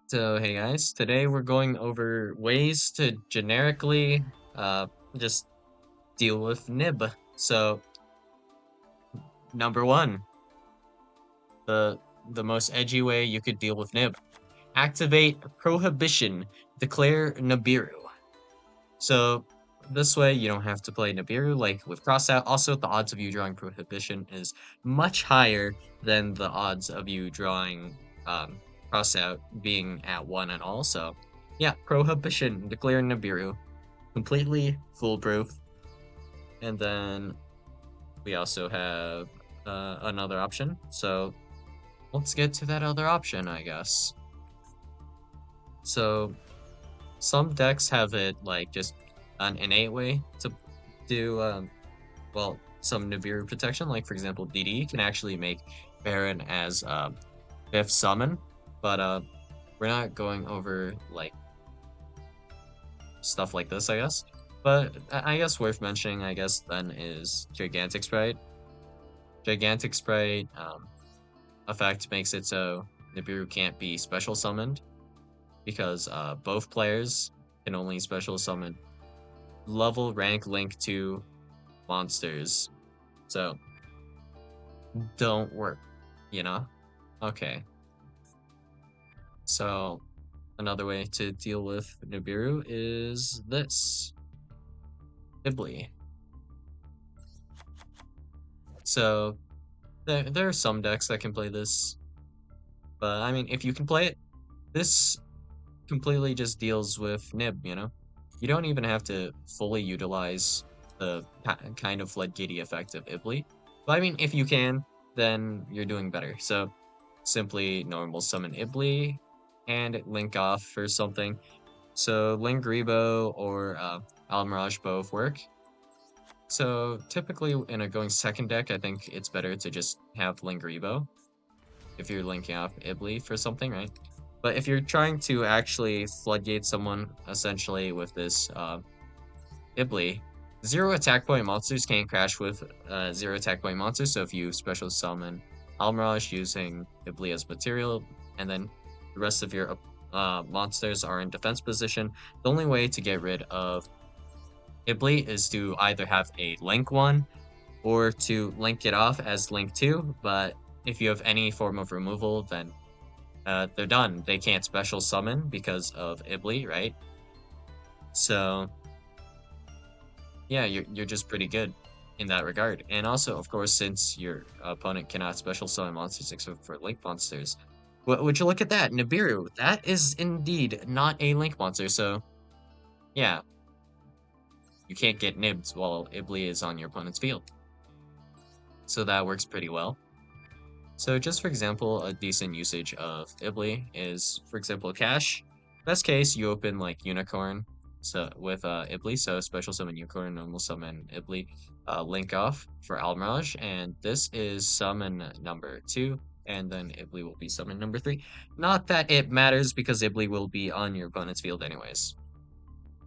So, hey guys, today we're going over ways to generically uh, just deal with nib. So, number one, the the most edgy way you could deal with nib. Activate Prohibition. Declare Nibiru. So, this way you don't have to play Nibiru like with crossout. Also, the odds of you drawing Prohibition is much higher than the odds of you drawing um, crossout being at 1 and all. So, yeah, Prohibition. Declare Nibiru. Completely foolproof. And then we also have another option. So let's get to that other option, I guess. So some decks have it like just an innate way to do some Nibiru protection. Like for example, DD can actually make Baron as fifth summon, but we're not going over like stuff like this, I guess. But I guess worth mentioning, I guess, then is Gigantic Sprite. Gigantic Sprite effect makes it so Nibiru can't be special summoned because both players can only special summon level rank link to monsters. So don't work, you know? Okay. So another way to deal with Nibiru is this. Ibli. So there are some decks that can play this, but I mean if you can play it, this completely just deals with Nib, you know? You don't even have to fully utilize the kind of floodgatey effect of Ibli. But I mean, if you can, then you're doing better. So simply normal summon Ibli and link off for something. So Lingribo or Almirage both work. So typically in a going second deck, I think it's better to just have Lingribo if you're linking off Ibli for something, right? But if you're trying to actually floodgate someone, essentially with this Ibli, zero attack point monsters can't crash with zero attack point monsters. So if you special summon Almirage using Ibli as material, and then the rest of your monsters are in defense position, the only way to get rid of Ibli is to either have a link 1 or to link it off as link 2. But if you have any form of removal, then they're done. They can't special summon because of Ibli, right? So yeah, you're just pretty good in that regard. And also, of course, since your opponent cannot special summon monsters except for link monsters, would you look at that? Nibiru, that is indeed not a link monster. So yeah, you can't get nibbed while Ibli is on your opponent's field. So that works pretty well. So just for example, a decent usage of Ibli is, for example, Cash. Best case, you open like Unicorn so with Ibli, so special summon Unicorn, normal summon Ibli, link off for Almirage, and this is summon number 2, and then Ibli will be summon number 3. Not that it matters because Ibli will be on your opponent's field anyways.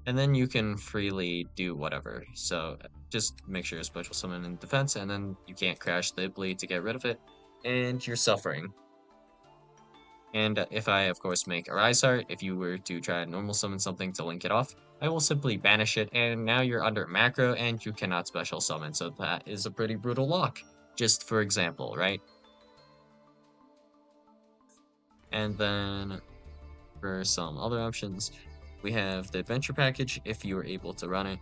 And then you can freely do whatever. So just make sure you special summon in defense, and then you can't crash the Ibli to get rid of it, and you're suffering. And if I, of course, make a Rise Heart, if you were to try to normal summon something to link it off, I will simply banish it, and now you're under macro, and you cannot special summon, so that is a pretty brutal lock, just for example, right? And then, for some other options, we have the Adventure Package, if you were able to run it.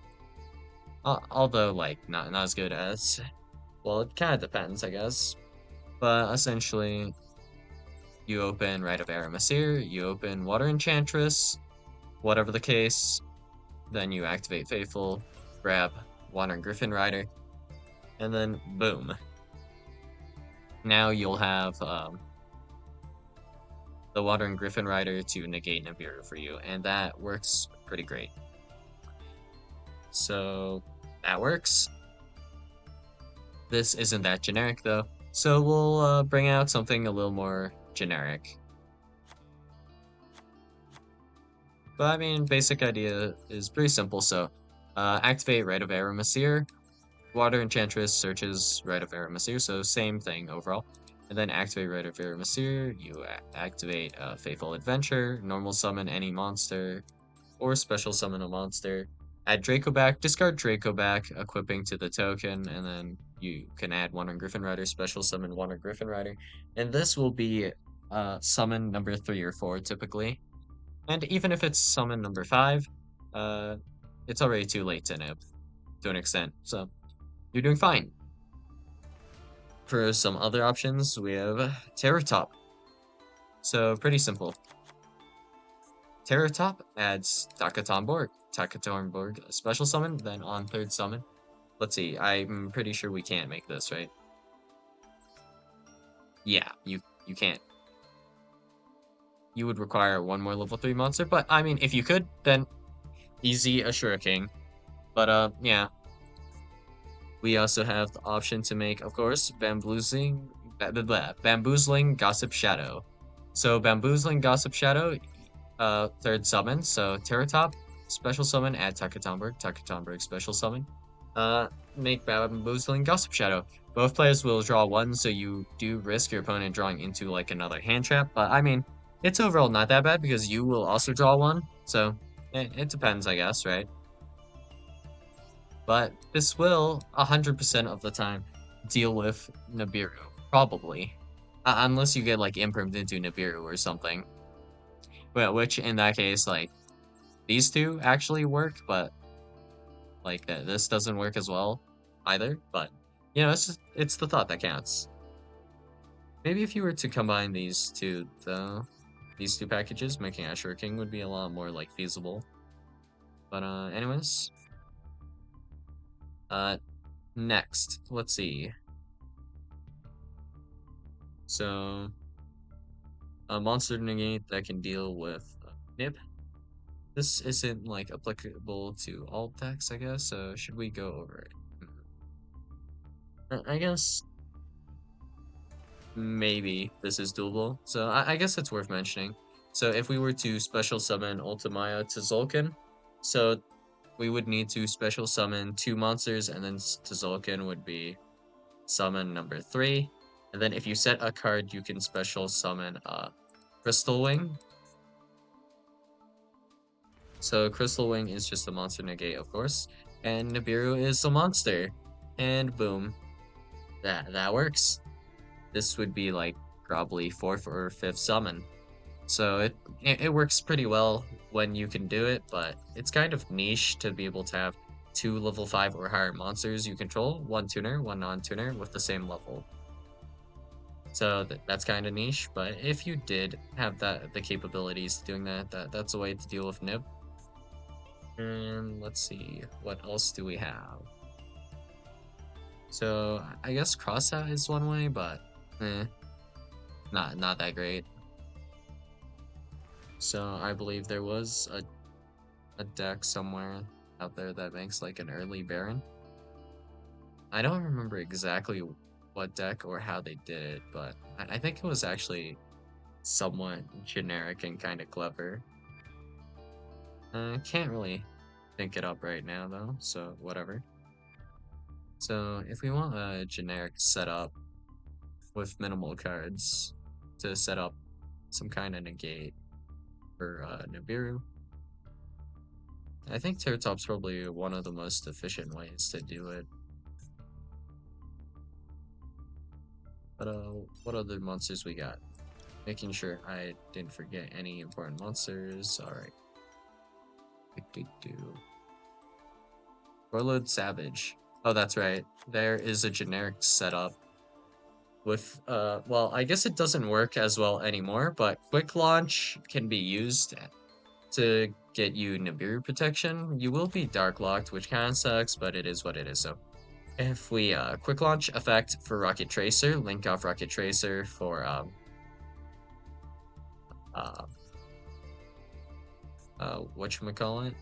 Although, like, not as good as... Well, it kind of depends, I guess. But essentially, you open Rite of Aramesir, you open Water Enchantress, whatever the case, then you activate Faithful, grab Wandering Griffin Rider, and then boom. Now you'll have the Wandering Griffin Rider to negate Nibiru for you, and that works pretty great. So that works. This isn't that generic though, so we'll bring out something a little more generic. But I mean, basic idea is pretty simple. So activate Rite of Aramesir. Water Enchantress searches Rite of Aramesir, so same thing overall. And then activate Rite of Massir, you activate Faithful Adventure, normal summon any monster, or special summon a monster. Add Draco back, discard Draco back, equipping to the token, and then you can add one on Griffin Rider, special summon one on Griffin Rider. And this will be summon number 3 or 4 typically. And even if it's summon number 5, uh, it's already too late to nib to an extent. So you're doing fine. For some other options, we have Terror Top. So pretty simple. Terror Top adds Takatomborg, a special summon, then on 3rd summon. Let's see, I'm pretty sure we can't make this, right? Yeah, you can't. You would require one more level 3 monster, but I mean, if you could, then easy Ashura King. But yeah. We also have the option to make, of course, Bamboozling Gossip Shadow. So Bamboozling Gossip Shadow, 3rd summon. So Terror Top, special summon, add Takatomborg, special summon. Make Bamboozling Gossip Shadow. Both players will draw 1, so you do risk your opponent drawing into like another hand trap. But I mean, it's overall not that bad because you will also draw 1. So it depends, I guess, right? But this will 100% of the time deal with Nibiru, probably. Unless you get like imprimed into Nibiru or something. Well, which in that case, like, these two actually work, but like this doesn't work as well either. But you know, it's the thought that counts. Maybe if you were to combine these two though, these two packages, making Ashura King would be a lot more like feasible. But anyways. Next, let's see. So, a monster negate that can deal with Nib. This isn't like applicable to all decks, I guess. So should we go over it? I guess maybe this is doable. So I guess it's worth mentioning. So if we were to special summon Ultimaya Tzolkin, so we would need to special summon 2 monsters, and then Tzolkin would be summon number 3. And then if you set a card, you can special summon Crystal Wing. So Crystal Wing is just a monster negate, of course. And Nibiru is a monster. And boom. That works. This would be like probably 4th or 5th summon. So it works pretty well when you can do it, but it's kind of niche to be able to have 2 level 5 or higher monsters you control, 1 tuner, 1 non-tuner with the same level. So that's kind of niche, but if you did have the capabilities doing that's a way to deal with Nib. And let's see, what else do we have? So I guess Crossout is one way, but not that great. So I believe there was a deck somewhere out there that makes like an early Baron. I don't remember exactly what deck or how they did it, but I think it was actually somewhat generic and kind of clever. Can't really think it up right now though, so whatever. So if we want a generic setup with minimal cards to set up some kind of negate for Nibiru, I think Terror Top's probably one of the most efficient ways to do it. But what other monsters we got? Making sure I didn't forget any important monsters. Alright. Warlord Savage. Oh, that's right. There is a generic setup with, well, I guess it doesn't work as well anymore, but Quick Launch can be used to get you Nibiru protection. You will be Dark Locked, which kind of sucks, but it is what it is, so. If we, Quick Launch effect for Rocket Tracer, link off Rocket Tracer for, whatchamacallit?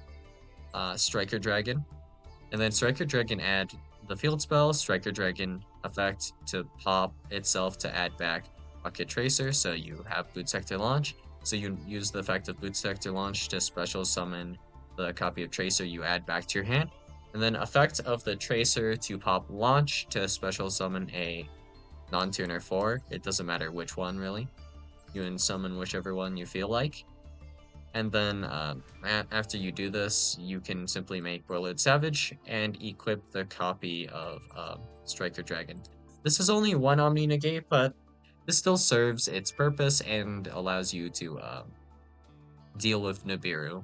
Striker Dragon. And then Striker Dragon add the field spell, Striker Dragon effect to pop itself to add back Rocket Tracer, so you have Boot Sector Launch. So you use the effect of Boot Sector Launch to special summon the copy of Tracer you add back to your hand. And then effect of the Tracer to pop Launch to special summon a non-tuner or 4. It doesn't matter which one, really. You can summon whichever one you feel like. And then after you do this, you can simply make Warlord Savage and equip the copy of Striker Dragon. This is only one Omni Negate, but this still serves its purpose and allows you to deal with Nibiru.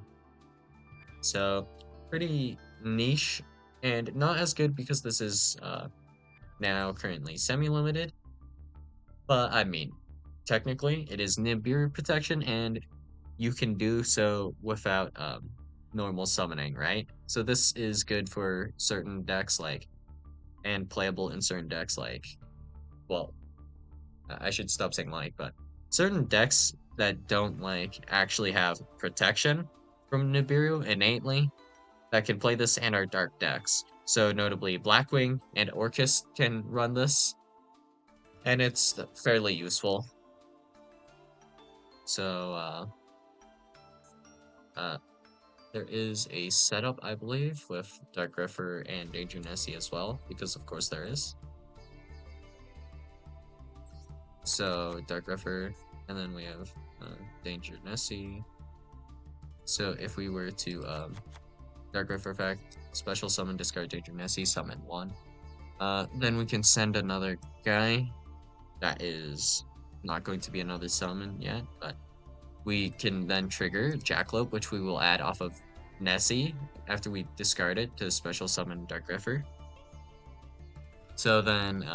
So pretty niche and not as good because this is now currently semi-limited. But I mean, technically it is Nibiru protection and you can do so without normal summoning, right? So this is good for certain decks like, and playable in certain decks like, well, I should stop saying like, but certain decks that don't like actually have protection from Nibiru innately that can play this and are dark decks. So notably Blackwing and Orcus can run this, and it's fairly useful. So uh, there is a setup, I believe, with Dark Griffer and Danger Nessie as well, because of course there is. So Dark Griffer, and then we have Danger Nessie. So if we were to Dark Griffer effect, special summon, discard Danger Nessie, summon 1. Then we can send another guy. That is not going to be another summon yet, but we can then trigger Jackalope, which we will add off of Nessie after we discard it to special summon Dark Griffer. So then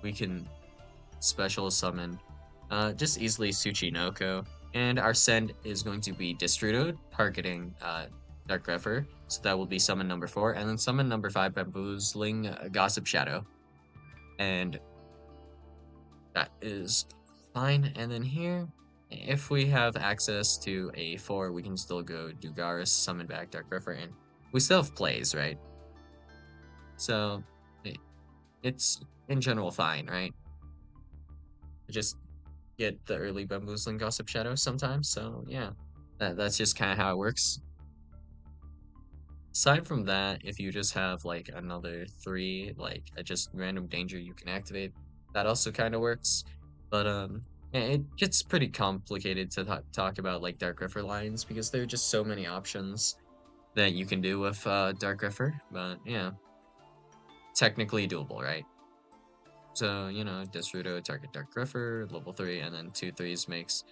we can special summon just easily Tsuchinoko. And our send is going to be Destrudo, targeting Dark Griffer. So that will be summon number 4. And then summon number 5, Bamboozling Gossip Shadow. And that is fine. And then here, if we have access to a 4, we can still go Dugaris, summon back Dark Griffer, and we still have plays, right? So it's in general fine, right? Just get the early Bamboozling Gossip Shadow sometimes, so yeah. That's just kind of how it works. Aside from that, if you just have like another 3, like a just random danger you can activate, that also kind of works. But it gets pretty complicated to talk about like Dark Griffer lines because there are just so many options that you can do with Dark Griffer. But yeah, technically doable, right? So, you know, Destrudo, target Dark Griffer, level 3, and then 2 3s makes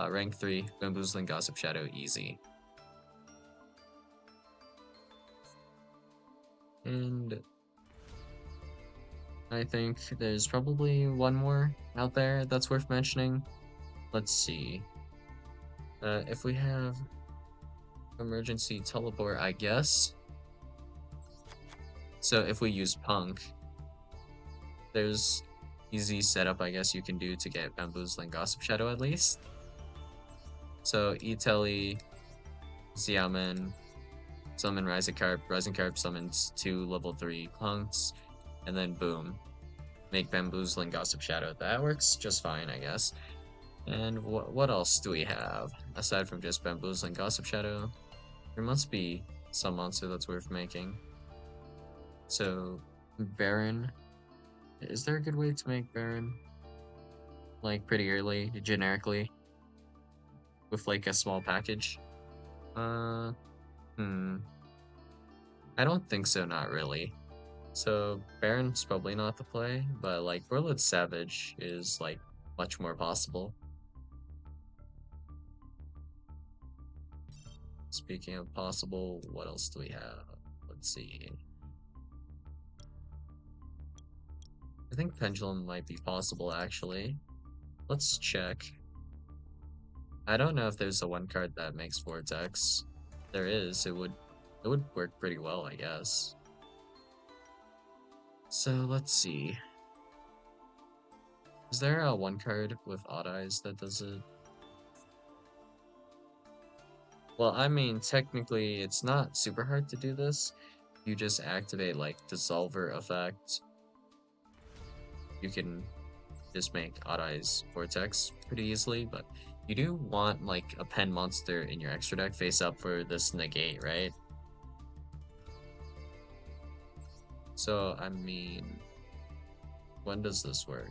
rank 3, Bamboozling Gossip Shadow easy. And I think there's probably one more out there that's worth mentioning. Let's see. If we have emergency teleport, I guess. So if we use P.U.N.K, there's easy setup I guess you can do to get Bamboozling Gossip Shadow at least. So E-Tele, Xiamen, summon Rising Carp summons 2 level 3 P.U.N.Ks, and then boom, make Bamboozling Gossip Shadow. That works just fine, I guess. And what else do we have aside from just Bamboozling Gossip Shadow? There must be some monster that's worth making. So Baron, is there a good way to make Baron like pretty early, generically, with like a small package? I don't think so, not really. So Baron's probably not the play, but like Warlord Savage is like much more possible. Speaking of possible, what else do we have? Let's see. I think Pendulum might be possible actually. Let's check. I don't know if there's a 1 card that makes Vortex. There is, it would work pretty well, I guess. So let's see. Is there a 1 card with Odd Eyes that does it? Well, I mean, technically, it's not super hard to do this. You just activate, like, Dissolver effect. You can just make Odd Eyes Vortex pretty easily, but you do want, like, a pen monster in your extra deck face up for this negate, right? So, I mean, when does this work?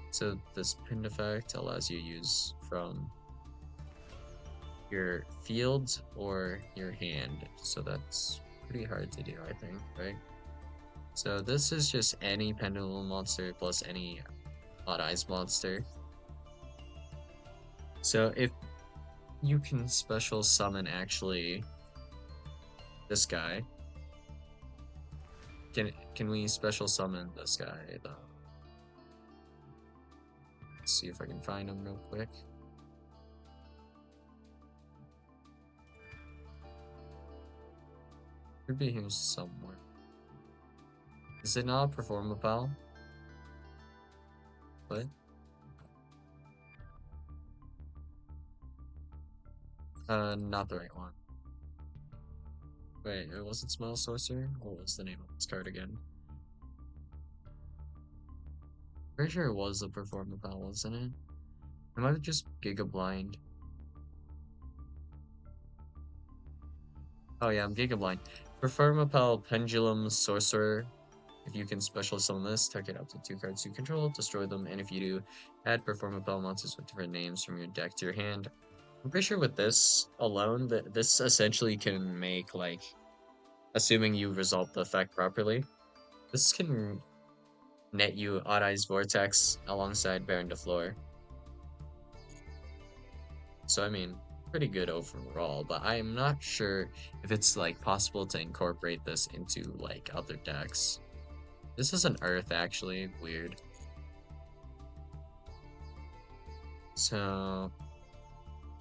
So this pinned effect allows you to use from your field or your hand. So that's pretty hard to do, I think, right? So this is just any pendulum monster plus any odd eyes monster. So if you can special summon actually this guy, can we special summon this guy though? Let's see if I can find him real quick. Could be here somewhere. Is it not Performapal? What? Not the right one. Wait, it wasn't Smell Sorcerer? What was the name of this card again? Pretty sure it was a Performapal, wasn't it? Am I just Giga Blind? Oh yeah, I'm Giga Blind. Performapal Pendulum Sorcerer. If you can special summon this, take it up to 2 cards you control, destroy them, and if you do, add Performapal monsters with different names from your deck to your hand. I'm pretty sure with this alone, that this essentially can make, like, assuming you resolve the effect properly, this can net you Odd Eyes Vortex alongside Baron de Fleur. So I mean, pretty good overall, but I am not sure if it's like possible to incorporate this into like other decks. This is an Earth actually, weird. So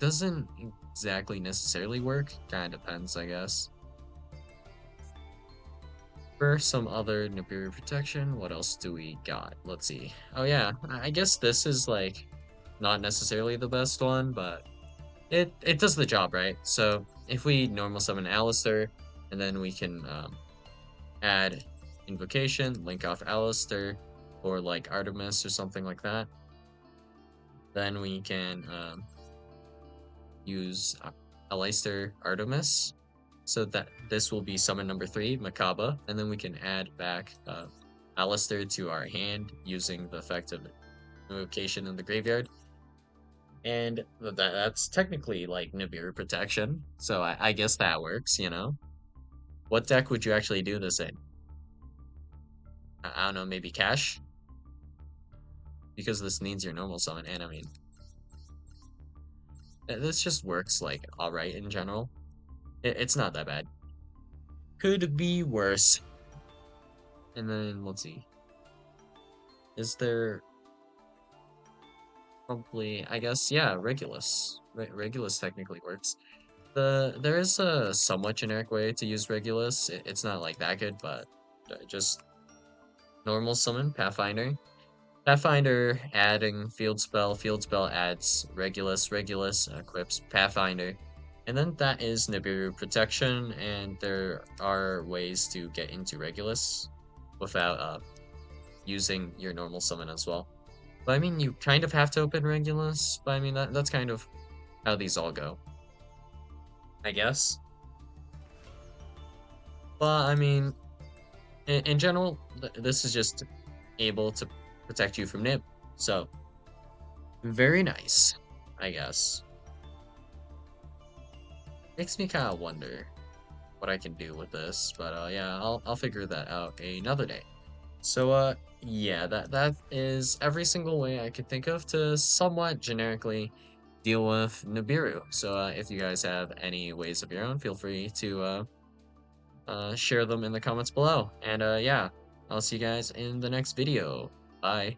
doesn't exactly necessarily work, kinda depends, I guess. For some other Nibiru protection, what else do we got? Let's see. Oh yeah, I guess this is like not necessarily the best one, but it does the job, right? So if we normal summon Alistair, and then we can add Invocation, link off Alistair, or like Artemis or something like that, then we can use Alistair Artemis. So that this will be summon number 3, Makaba, and then we can add back Alistair to our hand using the effect of Invocation in the graveyard. And that's technically like Nibiru protection, so I guess that works, you know? What deck would you actually do this in? I don't know, maybe Cash? Because this needs your normal summon, and I mean, this just works like alright in general. It's not that bad. Could be worse. And then, let's see. Is there probably, I guess, yeah, Regulus. Regulus technically works. There is a somewhat generic way to use Regulus. It's not like that good, but just normal summon Pathfinder. Pathfinder adding field spell adds Regulus, Regulus equips Pathfinder. And then that is Nibiru protection, and there are ways to get into Regulus without using your normal summon as well. But I mean, you kind of have to open Regulus, but I mean, that's kind of how these all go, I guess. But I mean, in general, this is just able to protect you from Nib. So, very nice, I guess. Makes me kind of wonder what I can do with this, but yeah, I'll figure that out another day. So yeah, that is every single way I could think of to somewhat generically deal with Nibiru. So if you guys have any ways of your own, feel free to share them in the comments below. And yeah, I'll see you guys in the next video. Bye.